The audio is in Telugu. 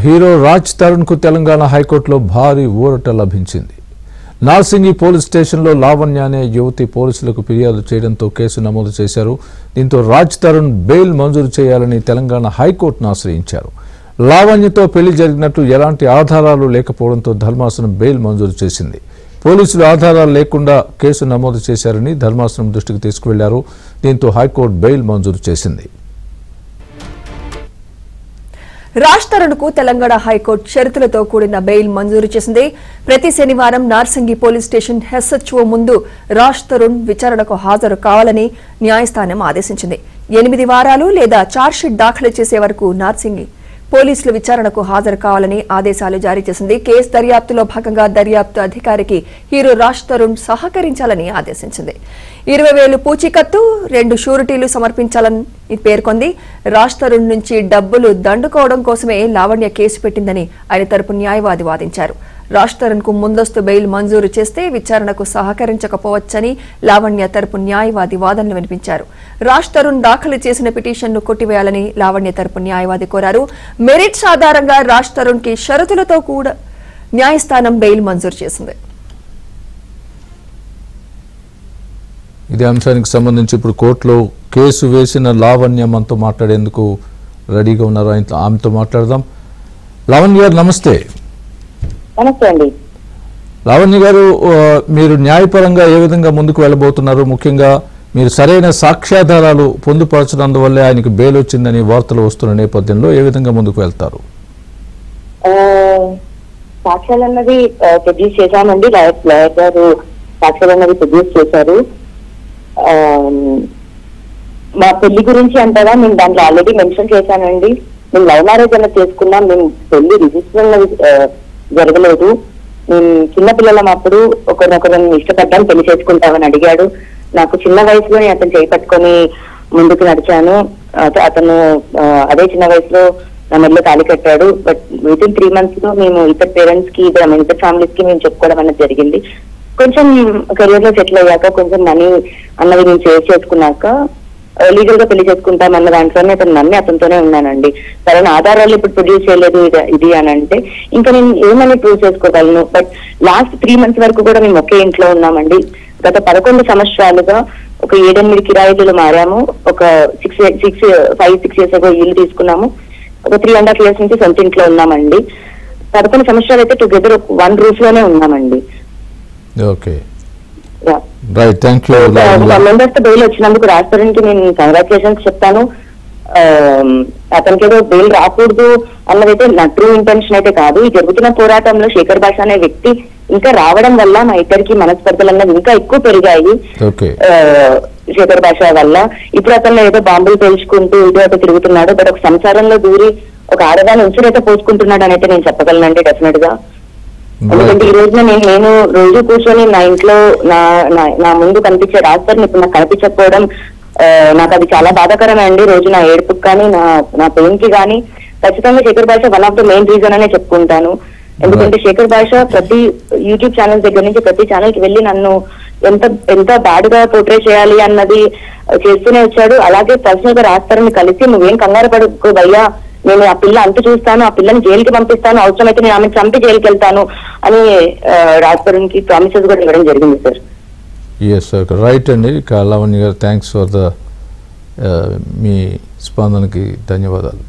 హీరో రాజ్ తరుణ్ కు తెలంగాణ హైకోర్టులో భారీ ఊరట లభించింది. నార్సింగి పోలీస్ స్టేషన్లో లావణ్య అనే యువతి పోలీసులకు ఫిర్యాదు చేయడంతో కేసు నమోదు చేశారు. దీంతో రాజ్ తరుణ్ బెయిల్ మంజూరు చేయాలని తెలంగాణ హైకోర్టును ఆశ్రయించారు. లావణ్యతో పెళ్లి జరిగినట్టు ఎలాంటి ఆధారాలు లేకపోవడంతో ధర్మాసనం బెయిల్ మంజూరు చేసింది. పోలీసులు ఆధారాలు లేకుండా కేసు నమోదు చేశారని ధర్మాసనం దృష్టికి తీసుకువెళ్లారు. దీంతో హైకోర్టు బెయిల్ మంజూరు చేసింది. రాజ్ తరుణ్ కు తెలంగాణ హైకోర్టు షరతులతో కూడిన బెయిల్ మంజూరు చేసింది. ప్రతి శనివారం నార్సింగి పోలీస్ స్టేషన్ ఎస్హెచ్ఓ ముందు రాజ్ తరుణ్ విచారణకు హాజరు కావాలని న్యాయస్థానం ఆదేశించింది. 8 వారాలు లేదా ఛార్జ్షీట్ దాఖలు చేసే వరకు నార్సింగి పోలీసులు విచారణకు హాజరు కావాలని ఆదేశాలు జారీ చేసింది. కేసు దర్యాప్తులో భాగంగా దర్యాప్తు అధికారికి హీరో రాజ్ తరుణ్ సహకరించాలని ఆదేశించింది. 20,000 పూచీకత్తు 2 షూరిటీలు సమర్పించాలని పేర్కొంది. రాజ్ తరుణ్ నుంచి డబ్బులు దండుకోవడం కోసమే లావణ్య కేసు పెట్టిందని ఆయన తరపు న్యాయవాది వాదించారు. రాజ్ తరుణ్ కు ముందస్తు బెయిల్ మంజూరు చేస్తే విచారణకు సహకరించకపోవచ్చని లావణ్య తరపు న్యాయవాది వాదనలు వినిపించారు. రాజ్ తరుణ్ దాఖలు చేసిన పిటిషన్ను కొట్టివేయాలని లావణ్య తరపు న్యాయవాది కోరారు. మెరిట్స్ ఆధారంగా రాజ్ తరుణ్ కి షరతులతో కూడా న్యాయస్థానం బెయిల్ మంజూరు చేసింది. ఇదే అంశానికి సంబంధించి ఇప్పుడు కోర్టులో కేసు వేసిన లావణ్య మనతో మాట్లాడేందుకు రెడీగా ఉన్నారు. ఆమెతో మాట్లాడదాం. లావణ్య గారు నమస్తే. నమస్తే అండి. లావణ్య గారు, మీరు న్యాయపరంగా ఏ విధంగా ముందుకు వెళ్ళబోతున్నారు? ముఖ్యంగా మీరు సరైన సాక్ష్యాధారాలు పొందుపరచడందువల్లే ఆయనకు బెయిల్ వచ్చిందని వార్తలు వస్తున్న నేపథ్యంలో ఏ విధంగా ముందుకు వెళ్తారు? సాక్ష్యాలు అన్నది ప్రొడ్యూస్ చేశామండి. లాయర్ గారు సాక్ష్యాలు అన్నది ప్రొడ్యూస్ చేశారు. మా పెళ్లి గురించి అంటారా, నేను దాంట్లో ఆల్రెడీ మెన్షన్ చేశానండి. మేము లవ్ మ్యారేజ్ అన్నది చేసుకున్నాం. మేము పెళ్లి రిజిస్టర్ అన్నది జరగలేదు. నేను చిన్నపిల్లలం అప్పుడు ఒకరినొకరిని ఇష్టపడ్డాను, పెళ్లి చేసుకుంటామని అడిగాడు. నాకు చిన్న వయసులోనే అతను చేయి పట్టుకొని ముందుకు నడిచాను. అతను అదే చిన్న వయసులో నా మెడలో తాళి కట్టాడు. బట్ విత్ ఇన్ 3 months లో మేము ఇద్దరు పేరెంట్స్ కి ఇద్దరు ఫ్యామిలీస్ కి మేము చెప్పుకోవడం అనేది జరిగింది. కొంచెం కెరియర్ లో సెటిల్ అయ్యాక కొంచెం మనీ అన్నది మేము సేవ్ చేసుకున్నాక లీగల్ గా పెళ్లి చేసుకుంటాం అన్న దాంట్లోనే అతను నమ్మి అతనితోనే ఉన్నానండి. సరైన ఆధారాలు ఇప్పుడు ప్రొడ్యూస్ చేయలేదు ఇది అని అంటే ఇంకా నేను ఏమని ప్రూవ్ చేసుకోగలను. బట్ లాస్ట్ 3 months వరకు కూడా మేము ఒకే ఇంట్లో ఉన్నామండి. గత 11 సంవత్సరాలుగా ఒక 7-8 కిరాయిలు మారాము. ఒక 5-6 years ago ఇల్లు తీసుకున్నాము. ఒక 3.5 years నుంచి సొంత ఇంట్లో ఉన్నామండి. 11 సంవత్సరాలు అయితే టుగెదర్ 1 roof లోనే ఉన్నామండి. Okay, right, thank you. ముందస్తు బెయిల్ వచ్చినందుకు రాజ్ తరుణ్ కి నేను కంగ్రాచులేషన్స్ చెప్తాను. అతనికి ఏదో బెయిల్ రాకూడదు అన్నదైతే నా ట్రూ ఇంటెన్షన్ అయితే కాదు. ఈ జరుగుతున్న పోరాటంలో శేఖర్ భాష అనే వ్యక్తి ఇంకా రావడం వల్ల మా ఇద్దరికి మనస్పర్ధలు అన్నది ఇంకా ఎక్కువ పెరిగాయి. శేఖర్ భాష వల్ల ఇప్పుడు అతను ఏదో బాంబులు పేల్చుకుంటూ ఇటు అటు తిరుగుతున్నాడు. బట్ ఒక సంసారంలో దూరి ఒక ఆడదాన్ని ఉసిరైతే పోసుకుంటున్నాడు అని అయితే నేను చెప్పగలనండి డెఫినెట్ గా. ఎందుకంటే ఈ రోజున నేను రోజు కూర్చొని నా ఇంట్లో నా ముందు కనిపించే రాజ్ తరుణ్ ఇప్పుడు నాకు కనిపించకపోవడం నాకు అది చాలా బాధాకరమే అండి. రోజు నా ఏడుపుకి కానీ నా పెయిన్ కి కానీ ఖచ్చితంగా శేఖర్ భాష one of the main reason అనే చెప్పుకుంటాను. ఎందుకంటే శేఖర్ భాష ప్రతి యూట్యూబ్ ఛానల్ దగ్గర నుంచి ప్రతి ఛానల్ కి వెళ్ళి నన్ను ఎంత బ్యాడ్ గా పోర్ట్రే చేయాలి అన్నది చేస్తూనే వచ్చాడు. అలాగే పర్సనల్ గా రాజ్ తరుణ్ కలిసి నువ్వేం కంగారు పడుకో భయ్యా, నేను ఆ పిల్ల అంత చూస్తాను, ఆ పిల్లని జైలుకి పంపిస్తాను, అవసరమైతే నేను ఆమెను చంపి జైలుకి వెళ్తాను అని రాజ్ తరుణ్ కి ప్రామిసెస్ కూడా ఇవ్వడం జరిగింది సార్. ఎస్ సార్, రైట్ అండి. లావణ్య గారు, థ్యాంక్స్ ఫర్ ద మీ స్పందనకి ధన్యవాదాలు.